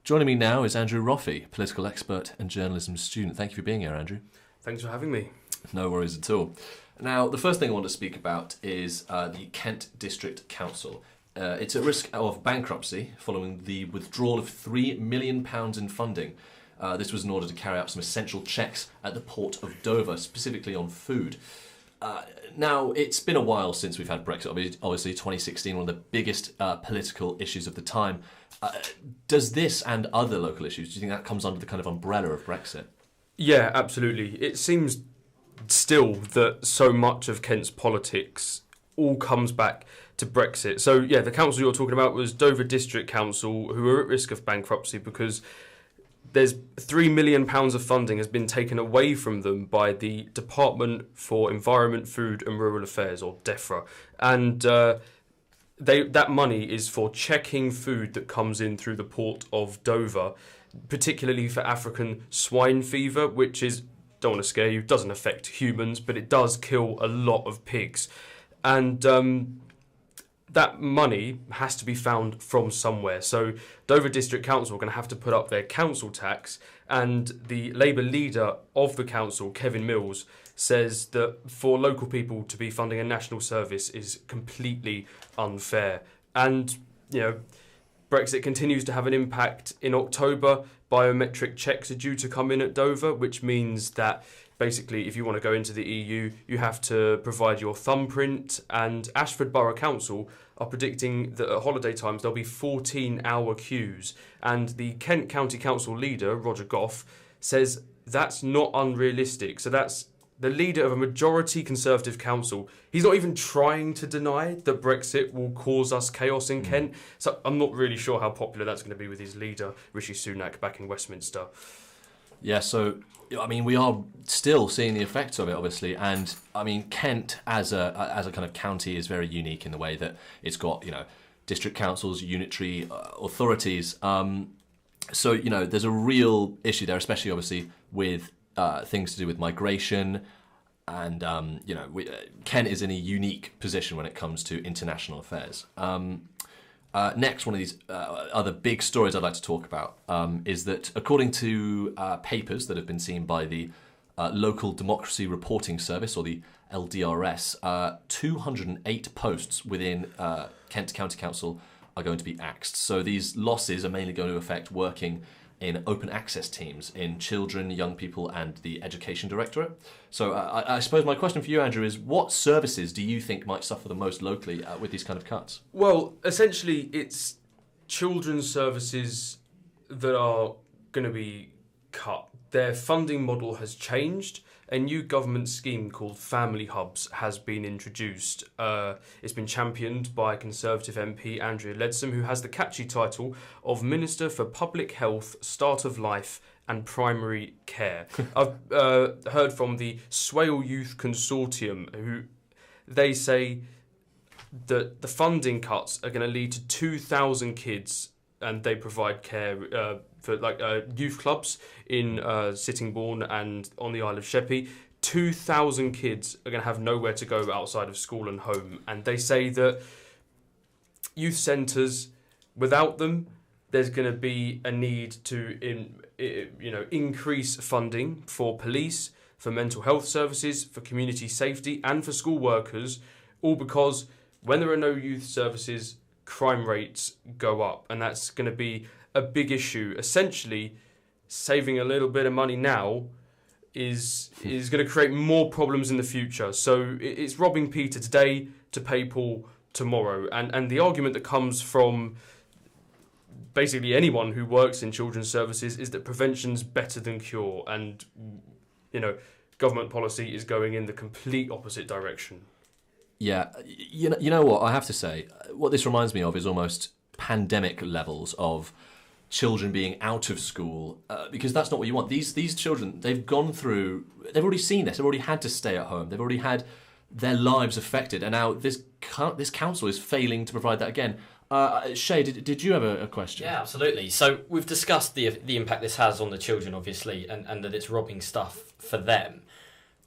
Joining me now is Andrew Roffey, political expert and journalism student. Thank you for being here, Andrew. Thanks for having me. No worries at all. Now, the first thing I want to speak about is the Kent District Council. It's at risk of bankruptcy following the withdrawal of £3 million in funding. This was in order to carry out some essential checks at the port of Dover, specifically on food. Now, it's been a while since we've had Brexit. Obviously, 2016, one of the biggest political issues of the time. Does this and other local issues, do you think that comes under the kind of umbrella of Brexit? Yeah, absolutely. It seems still that so much of Kent's politics all comes back to Brexit. So, yeah, the council you're talking about was Dover District Council, who are at risk of bankruptcy because there's £3 million of funding has been taken away from them by the Department for Environment, Food and Rural Affairs, or DEFRA. And that money is for checking food that comes in through the port of Dover, particularly for African swine fever, which is, don't want to scare you, doesn't affect humans, but it does kill a lot of pigs. And that money has to be found from somewhere. So Dover District Council are going to have to put up their council tax, and the Labour leader of the council, Kevin Mills, says that for local people to be funding a national service is completely unfair. And, you know, Brexit continues to have an impact. In October, biometric checks are due to come in at Dover, which means that basically if you want to go into the EU, you have to provide your thumbprint, and Ashford Borough Council are predicting that at holiday times there'll be 14-hour queues. And the Kent County Council leader, Roger Goff, says that's not unrealistic. So that's the leader of a majority Conservative council. He's not even trying to deny that Brexit will cause us chaos in Kent. So I'm not really sure how popular that's going to be with his leader, Rishi Sunak, back in Westminster. Yeah, so, I mean, we are still seeing the effects of it, obviously. And, I mean, Kent as a kind of county is very unique in the way that it's got, district councils, unitary authorities. So, there's a real issue there, especially, obviously, with things to do with migration. And, Kent is in a unique position when it comes to international affairs. Next, one of these other big stories I'd like to talk about is that according to papers that have been seen by the Local Democracy Reporting Service, or the LDRS, 208 posts within Kent County Council are going to be axed. So these losses are mainly going to affect working in open access teams in children, young people and the Education Directorate. So I suppose my question for you, Andrew, is what services do you think might suffer the most locally with these kind of cuts? Well, essentially it's children's services that are going to be cut. Their funding model has changed. A new government scheme called Family Hubs has been introduced. It's been championed by Conservative MP Andrea Leadsom, who has the catchy title of Minister for Public Health, Start of Life and Primary Care. I've heard from the Swale Youth Consortium, who they say that the funding cuts are going to lead to 2,000 kids, and they provide care for youth clubs in Sittingbourne and on the Isle of Sheppey. 2,000 kids are going to have nowhere to go outside of school and home. And they say that youth centres, without them, there's going to be a need to increase funding for police, for mental health services, for community safety and for school workers, all because when there are no youth services, crime rates go up. And that's going to be a big issue. Essentially, saving a little bit of money now is going to create more problems in the future. So it's robbing Peter today to pay Paul tomorrow. And the argument that comes from basically anyone who works in children's services is that prevention's better than cure. And, government policy is going in the complete opposite direction. Yeah, you know what, I have to say, what this reminds me of is almost pandemic levels of children being out of school, because that's not what you want. These children, they've already seen this, they've already had to stay at home, they've already had their lives affected, and now this council is failing to provide that again. Shay, did you have a question? Yeah, absolutely. So we've discussed the impact this has on the children, obviously, and that it's robbing stuff for them.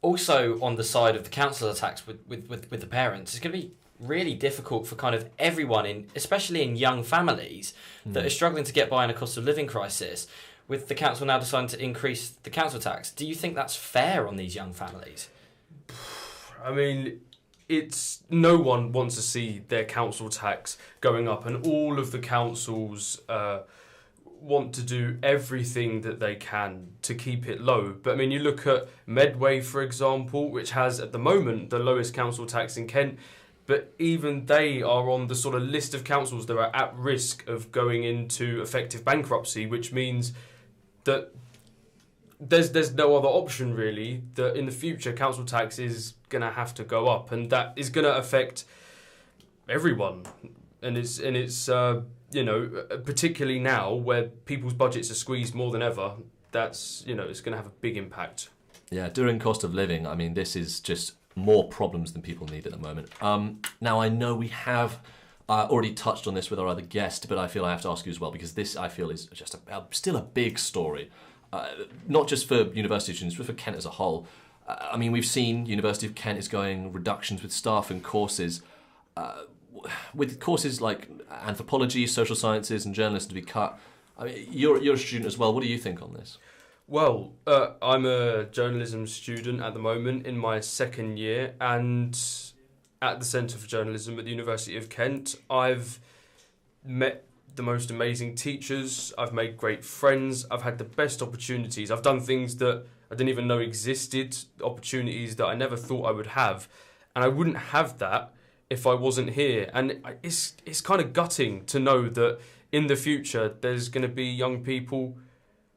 Also, on the side of the council's attacks with the parents, it's going to be really difficult for kind of everyone, especially in young families that are struggling to get by in a cost of living crisis, with the council now deciding to increase the council tax. Do you think that's fair on these young families? I mean, no one wants to see their council tax going up, and all of the councils want to do everything that they can to keep it low. But I mean, you look at Medway, for example, which has at the moment the lowest council tax in Kent, but even they are on the sort of list of councils that are at risk of going into effective bankruptcy, which means that there's no other option really, that in the future council tax is going to have to go up, and that is going to affect everyone. And it's particularly now where people's budgets are squeezed more than ever, that's, it's going to have a big impact. Yeah, during cost of living, I mean, this is just more problems than people need at the moment. Now, I know we have already touched on this with our other guest, but I feel I have to ask you as well, because this, I feel, is just still a big story, not just for university students, but for Kent as a whole. I mean, we've seen University of Kent is going reductions with staff and courses, with courses like anthropology, social sciences and journalism to be cut. I mean, you're a student as well. What do you think on this? Well, I'm a journalism student at the moment in my second year, and at the Centre for Journalism at the University of Kent, I've met the most amazing teachers, I've made great friends, I've had the best opportunities, I've done things that I didn't even know existed, opportunities that I never thought I would have, and I wouldn't have that if I wasn't here. And it's kind of gutting to know that in the future there's going to be young people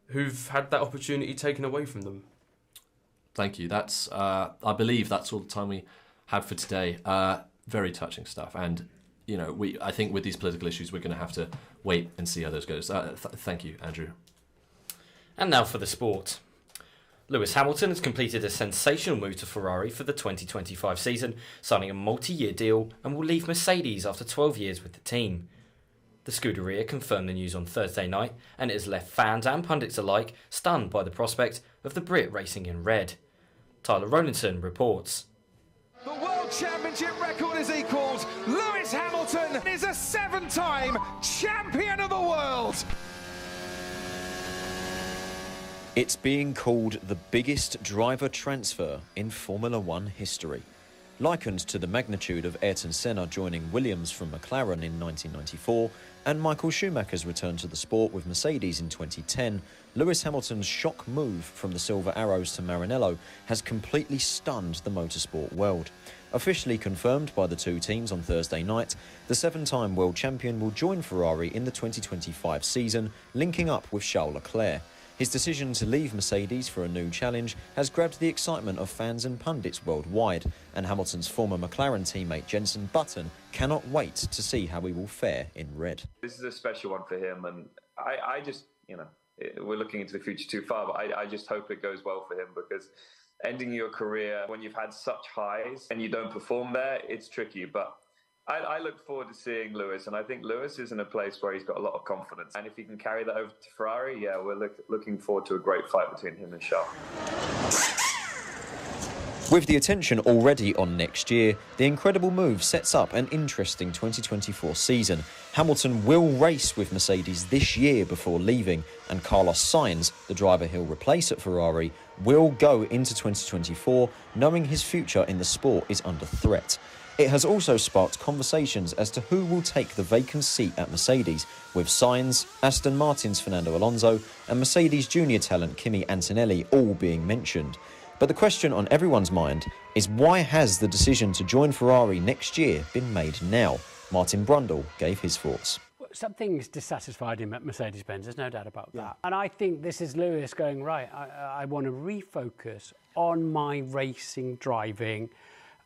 who've had that opportunity taken away from them. Thank you. That's I believe that's all the time we have for today. Very touching stuff, and I think with these political issues, we're going to have to wait and see how those goes. Thank you, Andrew. And now for the sport. Lewis Hamilton has completed a sensational move to Ferrari for the 2025 season, signing a multi-year deal, and will leave Mercedes after 12 years with the team. The Scuderia confirmed the news on Thursday night, and it has left fans and pundits alike stunned by the prospect of the Brit racing in red. Tyler Rowlinson reports. The World Championship record is equalled. Lewis Hamilton is a 7-time champion of the world. It's being called the biggest driver transfer in Formula One history. Likened to the magnitude of Ayrton Senna joining Williams from McLaren in 1994 and Michael Schumacher's return to the sport with Mercedes in 2010, Lewis Hamilton's shock move from the Silver Arrows to Maranello has completely stunned the motorsport world. Officially confirmed by the two teams on Thursday night, the 7-time world champion will join Ferrari in the 2025 season, linking up with Charles Leclerc. His decision to leave Mercedes for a new challenge has grabbed the excitement of fans and pundits worldwide, and Hamilton's former McLaren teammate Jenson Button cannot wait to see how he will fare in red. This is a special one for him, and I just, we're looking into the future too far, but I just hope it goes well for him, because ending your career when you've had such highs and you don't perform there, it's tricky, but I look forward to seeing Lewis, and I think Lewis is in a place where he's got a lot of confidence. And if he can carry that over to Ferrari, yeah, we're looking forward to a great fight between him and Charles. With the attention already on next year, the incredible move sets up an interesting 2024 season. Hamilton will race with Mercedes this year before leaving, and Carlos Sainz, the driver he'll replace at Ferrari, will go into 2024 knowing his future in the sport is under threat. It has also sparked conversations as to who will take the vacant seat at Mercedes, with Sainz, Aston Martin's Fernando Alonso and Mercedes junior talent Kimi Antonelli all being mentioned. But the question on everyone's mind is, why has the decision to join Ferrari next year been made now? Martin Brundle gave his thoughts. Something's dissatisfied him at Mercedes-Benz, there's no doubt about that. And I think this is Lewis going, right, I want to refocus on my racing driving,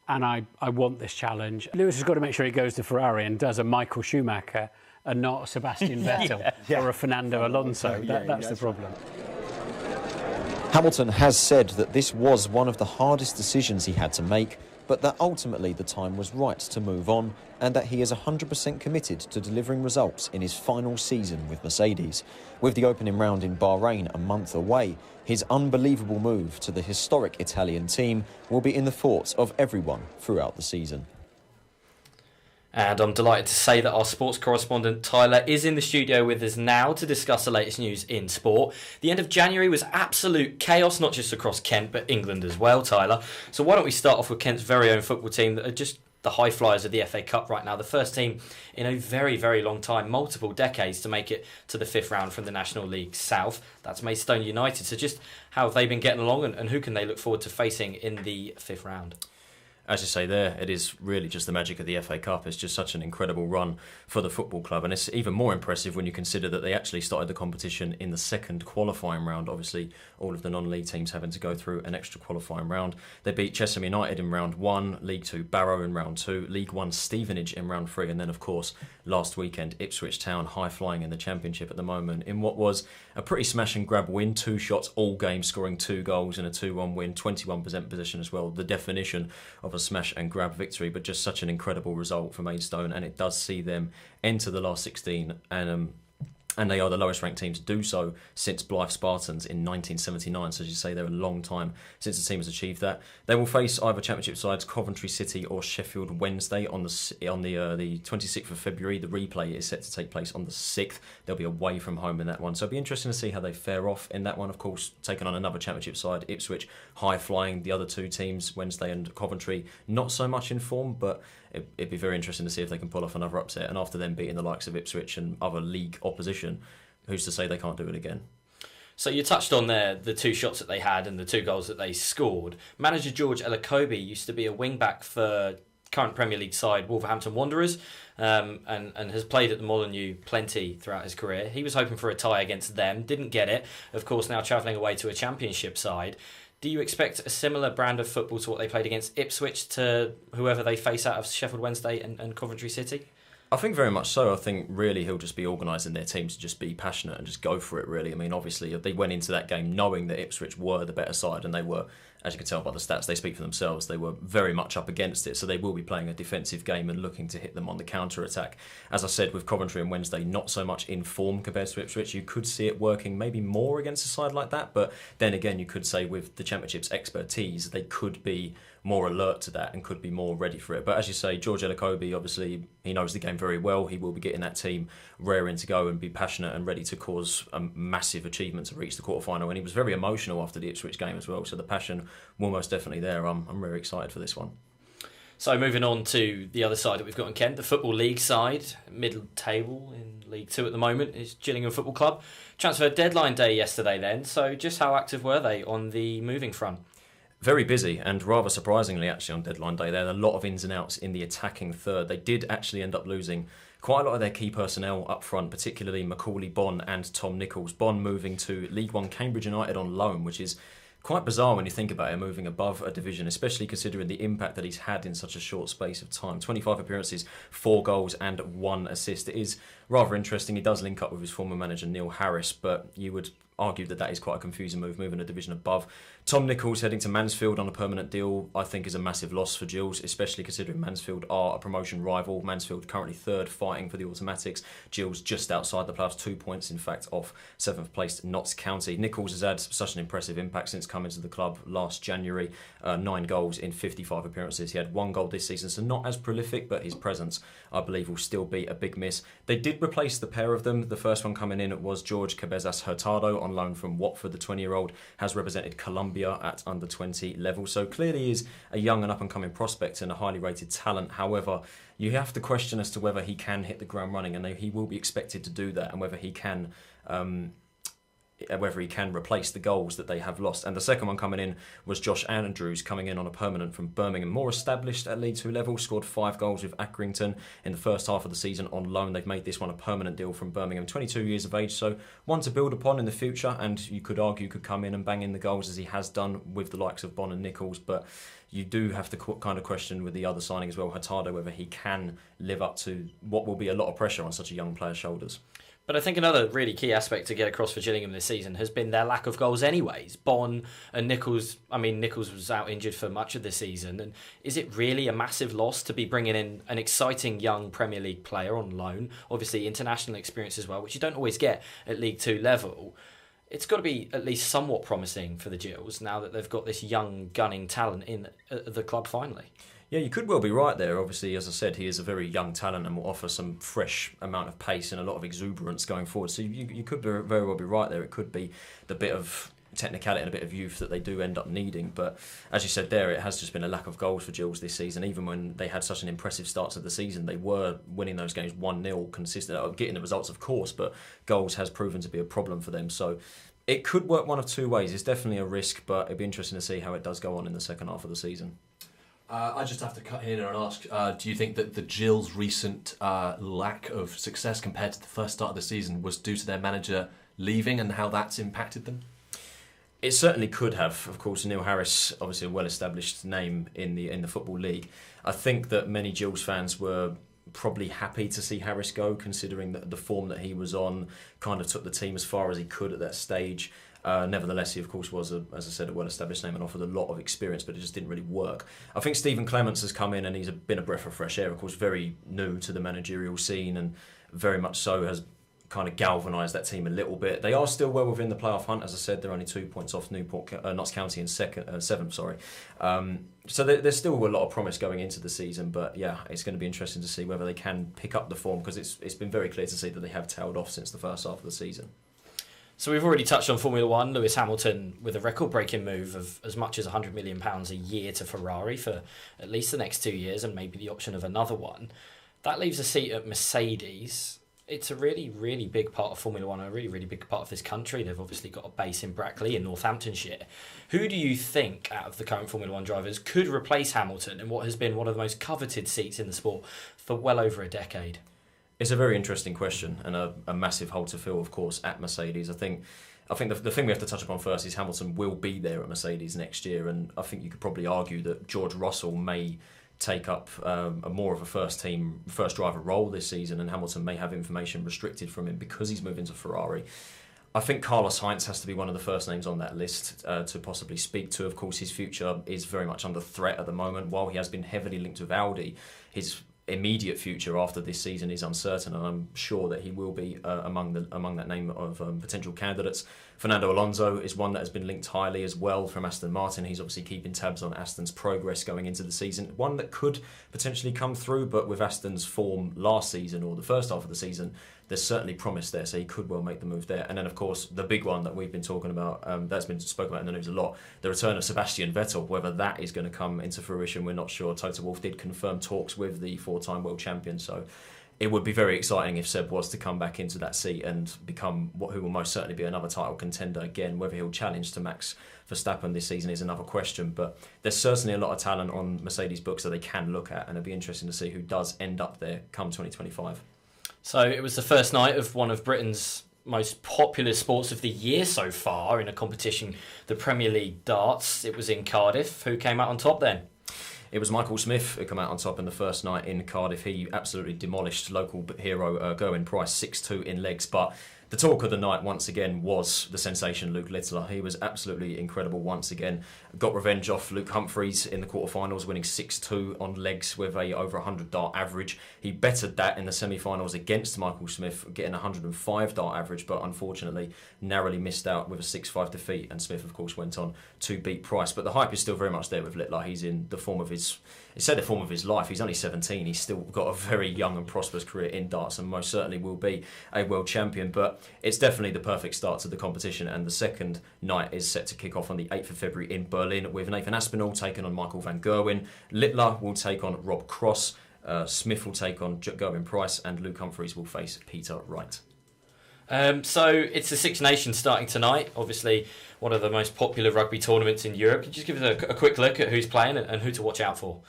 and I want this challenge. Lewis has got to make sure he goes to Ferrari and does a Michael Schumacher and not a Sebastian Vettel or a Fernando Alonso. That's the problem. Hamilton has said that this was one of the hardest decisions he had to make, but that ultimately the time was right to move on, and that he is 100% committed to delivering results in his final season with Mercedes. With the opening round in Bahrain a month away, his unbelievable move to the historic Italian team will be in the thoughts of everyone throughout the season. And I'm delighted to say that our sports correspondent Tyler is in the studio with us now to discuss the latest news in sport. The end of January was absolute chaos, not just across Kent, but England as well, Tyler. So why don't we start off with Kent's very own football team that are just the high flyers of the FA Cup right now. The first team in a very, very long time, multiple decades, to make it to the fifth round from the National League South. That's Maidstone United. So just how have they been getting along, and who can they look forward to facing in the fifth round? As you say there, it is really just the magic of the FA Cup. It's just such an incredible run for the football club, and it's even more impressive when you consider that they actually started the competition in the second qualifying round. Obviously, all of the non-league teams having to go through an extra qualifying round. They beat Chesham United in round 1, League 2 Barrow in round 2, League 1 Stevenage in round 3, and then of course last weekend Ipswich Town, high-flying in the Championship at the moment, in what was a pretty smash and grab win. 2 shots all game, scoring 2 goals in a 2-1 win, 21% possession as well. The definition of a smash and grab victory, but just such an incredible result for Maidstone, and it does see them enter the last 16, and they are the lowest ranked team to do so since Blythe Spartans in 1979. So as you say, they're a long time since the team has achieved that. They will face either Championship sides Coventry City or Sheffield Wednesday on the 26th of February. The replay is set to take place on the 6th. They'll be away from home in that one, so it'll be interesting to see how they fare off in that one. Of course, taking on another Championship side, Ipswich, high flying. The other two teams, Wednesday and Coventry, not so much in form, but it'd be very interesting to see if they can pull off another upset. And after them beating the likes of Ipswich and other league opposition, who's to say they can't do it again? So you touched on there the 2 shots that they had and the 2 goals that they scored. Manager George Elokobi used to be a wing-back for current Premier League side, Wolverhampton Wanderers, and has played at the Molineux plenty throughout his career. He was hoping for a tie against them, didn't get it. Of course, now travelling away to a Championship side. Do you expect a similar brand of football to what they played against Ipswich to whoever they face out of Sheffield Wednesday and Coventry City? I think very much so. I think really he'll just be organising their team to just be passionate and just go for it, really. I mean, obviously, they went into that game knowing that Ipswich were the better side, and they were, as you can tell by the stats, they speak for themselves. They were very much up against it, so they will be playing a defensive game and looking to hit them on the counter-attack. As I said, with Coventry and Wednesday, not so much in form compared to Ipswich. You could see it working maybe more against a side like that, but then again, you could say with the Championship's expertise, they could be more alert to that and could be more ready for it. But as you say, George Elokobi, obviously, he knows the game very well. He will be getting that team raring to go and be passionate and ready to cause a massive achievement to reach the quarterfinal. And he was very emotional after the Ipswich game as well, so the passion will most definitely there. I'm very excited for this one. So moving on to the other side that we've got in Kent, the Football League side, middle table in League 2 at the moment, is Gillingham Football Club. Transfer deadline day yesterday then, so just how active were they on the moving front? Very busy, and rather surprisingly actually on deadline day, there are a lot of ins and outs in the attacking third. They did actually end up losing quite a lot of their key personnel up front, particularly Macaulay Bonne and Tom Nichols. Bonne moving to League One Cambridge United on loan, which is quite bizarre when you think about it, moving above a division, especially considering the impact that he's had in such a short space of time. 25 appearances, 4 goals and 1 assist. It is rather interesting. He does link up with his former manager Neil Harris, but you would argue that is quite a confusing move, moving a division above. Tom Nichols heading to Mansfield on a permanent deal, I think is a massive loss for Gills, especially considering Mansfield are a promotion rival. Mansfield currently third, fighting for the automatics. Gills just outside the playoffs, 2 points in fact off 7th placed Notts County. Nichols has had such an impressive impact since coming to the club last January. 9 goals in 55 appearances. He had 1 goal this season, so not as prolific, but his presence I believe will still be a big miss. They did replace the pair of them. The first one coming in was George Cabezas Hurtado on loan from Watford. The 20-year-old has represented Colombia at under 20 level, so clearly is a young and up-and-coming prospect and a highly rated talent. However, you have to question as to whether he can hit the ground running, and he will be expected to do that, and whether he can replace the goals that they have lost. And the second one coming in was Josh Andrews, coming in on a permanent from Birmingham, more established at League 2 level, scored 5 goals with Accrington in the first half of the season on loan. They've made this one a permanent deal from Birmingham, 22 years of age, so one to build upon in the future, and you could argue could come in and bang in the goals as he has done with the likes of Bonne and Nichols, but you do have to kind of question with the other signing as well, Hurtado, whether he can live up to what will be a lot of pressure on such a young player's shoulders. But I think another really key aspect to get across for Gillingham this season has been their lack of goals anyways. Bonne and Nichols, Nichols was out injured for much of the season. And is it really a massive loss to be bringing in an exciting young Premier League player on loan? Obviously international experience as well, which you don't always get at League 2 level. It's got to be at least somewhat promising for the Gills now that they've got this young gunning talent in the club finally. Yeah, you could well be right there. Obviously, as I said, he is a very young talent and will offer some fresh amount of pace and a lot of exuberance going forward. So you could very well be right there. It could be the bit of technicality and a bit of youth that they do end up needing. But as you said there, it has just been a lack of goals for Gills this season. Even when they had such an impressive start to the season, they were winning those games 1-0 consistent, getting the results, of course, but goals has proven to be a problem for them. So it could work one of two ways. It's definitely a risk, but it'd be interesting to see how it does go on in the second half of the season. I just have to cut in and ask, do you think that the Gills' recent lack of success compared to the first start of the season was due to their manager leaving and how that's impacted them? It certainly could have. Of course, Neil Harris, obviously a well-established name in the Football League. I think that many Gills fans were probably happy to see Harris go, considering that the form that he was on kind of took the team as far as he could at that stage. Nevertheless, he of course was, as I said, a well-established name and offered a lot of experience, but it just didn't really work. I think Stephen Clements has come in and he's been a breath of fresh air. Of course, very new to the managerial scene and very much so has kind of galvanised that team a little bit. They are still well within the playoff hunt. As I said, they're only 2 points off Notts County in seventh. So there's still a lot of promise going into the season, but yeah, it's going to be interesting to see whether they can pick up the form, because it's been very clear to see that they have tailed off since the first half of the season. So we've already touched on Formula One. Lewis Hamilton with a record-breaking move of as much as £100 million a year to Ferrari for at least the next 2 years and maybe the option of another one. That leaves a seat at Mercedes. It's a really, really big part of Formula One, a really, really big part of this country. They've obviously got a base in Brackley in Northamptonshire. Who do you think, out of the current Formula One drivers, could replace Hamilton in what has been one of the most coveted seats in the sport for well over a decade? It's a very interesting question and a massive hole to fill, of course, at Mercedes. I think the thing we have to touch upon first is Hamilton will be there at Mercedes next year, and I think you could probably argue that George Russell may take up more of a first driver role this season, and Hamilton may have information restricted from him because he's moving to Ferrari. I think Carlos Sainz has to be one of the first names on that list to possibly speak to. Of course, his future is very much under threat at the moment. While he has been heavily linked with Audi, his immediate future after this season is uncertain, and I'm sure that he will be among that name of potential candidates. Fernando Alonso is one that has been linked highly as well from Aston Martin. He's obviously keeping tabs on Aston's progress going into the season. One that could potentially come through, but with Aston's form last season or the first half of the season, there's certainly promise there, so he could well make the move there. And then, of course, the big one that we've been talking about, that's been spoken about in the news a lot, the return of Sebastian Vettel. Whether that is going to come into fruition, we're not sure. Toto Wolff did confirm talks with the four-time world champion, so it would be very exciting if Seb was to come back into that seat and become who will most certainly be another title contender again. Whether he'll challenge to Max Verstappen this season is another question, but there's certainly a lot of talent on Mercedes' books that they can look at, and it'll be interesting to see who does end up there come 2025. So it was the first night of one of Britain's most popular sports of the year so far in a competition, the Premier League darts. It was in Cardiff. Who came out on top then? It was Michael Smith who came out on top in the first night in Cardiff. He absolutely demolished local hero Gerwyn Price 6-2 in legs. But the talk of the night once again was the sensation Luke Littler. He was absolutely incredible once again. Got revenge off Luke Humphries in the quarterfinals, winning 6-2 on legs with a over 100 dart average. He bettered that in the semi-finals against Michael Smith, getting a 105 dart average, but unfortunately narrowly missed out with a 6-5 defeat. And Smith, of course, went on to beat Price. But the hype is still very much there with Littler. He's in the form of his life. He's only 17. He's still got a very young and prosperous career in darts, and most certainly will be a world champion. But it's definitely the perfect start to the competition, and the second night is set to kick off on the 8th of February in Berlin with Nathan Aspinall taking on Michael van Gerwen. Littler will take on Rob Cross. Smith will take on Gerwyn Price, and Luke Humphries will face Peter Wright. So it's the Six Nations starting tonight. Obviously, one of the most popular rugby tournaments in Europe. Could you just give us a quick look at who's playing and who to watch out for?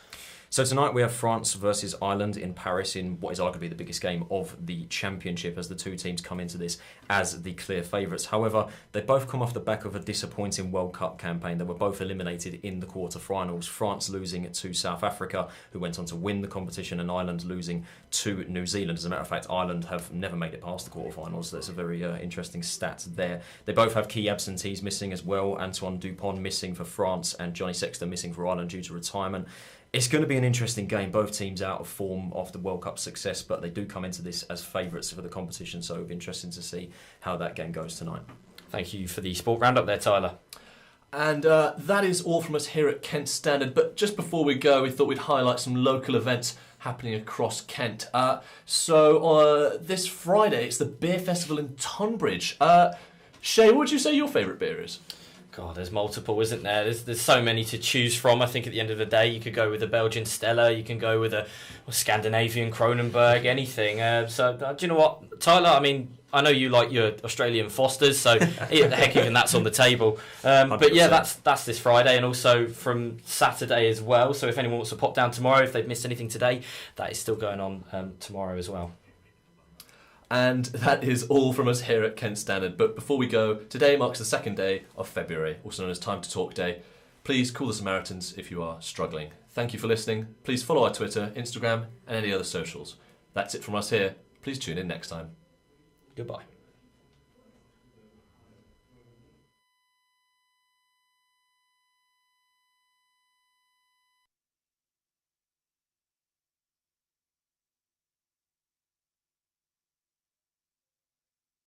So tonight we have France versus Ireland in Paris in what is arguably the biggest game of the championship, as the two teams come into this as the clear favourites. However, they both come off the back of a disappointing World Cup campaign. They were both eliminated in the quarter-finals, France losing to South Africa, who went on to win the competition, and Ireland losing to New Zealand. As a matter of fact, Ireland have never made it past the quarter-finals. That's a very interesting stat there. They both have key absentees missing as well. Antoine Dupont missing for France and Johnny Sexton missing for Ireland due to retirement. It's going to be an interesting game. Both teams out of form after World Cup success, but they do come into this as favourites for the competition, so it'll be interesting to see how that game goes tonight. Thank you for the sport roundup there, Tyler. And that is all from us here at Kent Standard. But just before we go, we thought we'd highlight some local events happening across Kent. So this Friday, it's the Beer Festival in Tonbridge. Shay, what would you say your favourite beer is? God, there's multiple, isn't there? There's so many to choose from. I think at the end of the day, you could go with a Belgian Stella, you can go with a Scandinavian Kronenberg, anything. Do you know what, Tyler? I mean, I know you like your Australian Fosters, so heck, even that's on the table. But yeah, that's this Friday, and also from Saturday as well. So if anyone wants to pop down tomorrow, if they've missed anything today, that is still going on tomorrow as well. And that is all from us here at Kent Standard. But before we go, today marks the second day of February, also known as Time to Talk Day. Please call the Samaritans if you are struggling. Thank you for listening. Please follow our Twitter, Instagram, and any other socials. That's it from us here. Please tune in next time. Goodbye.